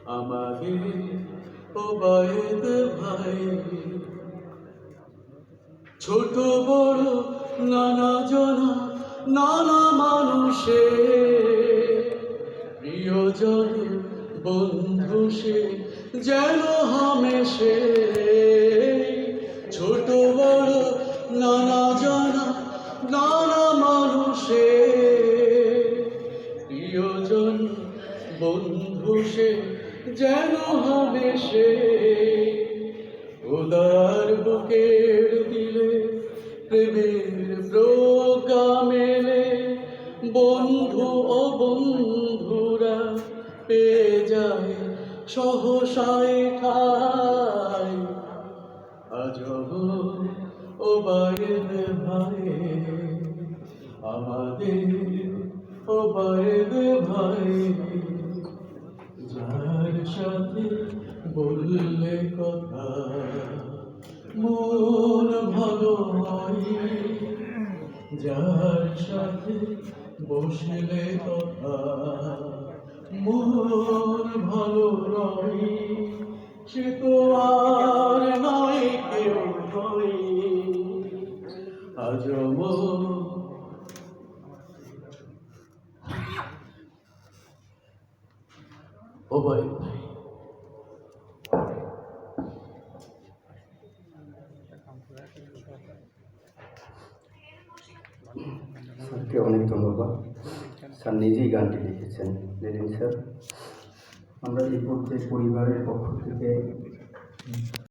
আমাদের ওবায়েদ ভাই। ছোট বড় নানা জনা নানা মানুষের প্রিয়জন বন্ধু সে যেন হামেশে। ছোট বড় নানা জনা নানা মানুষের প্রিয়জন বন্ধু সে যেন হামেশে। উদার বুকের দিলে প্রেমের প্রজ্ঞা মেলে, বন্ধু ও বন্ধুরা পেয়ে যায় সহসায় ঠাই। আজব ওবায়েদ ভাই, আমাদের ওবায়েদ ভাই। যার সাথে বললে কথা মন ভালো হয়, যার সাথে বসলে কথা মন ভালো রয়, সে তো আর নয় কেউ হয়। আজব ওবায়েদ ভাই। স্যারকে অনেক ধন্যবাদ। স্যার নিজেই গানটি লিখেছেন। লিখেন স্যার, আমরা এই পর্যায়ে পরিবারের পক্ষ থেকে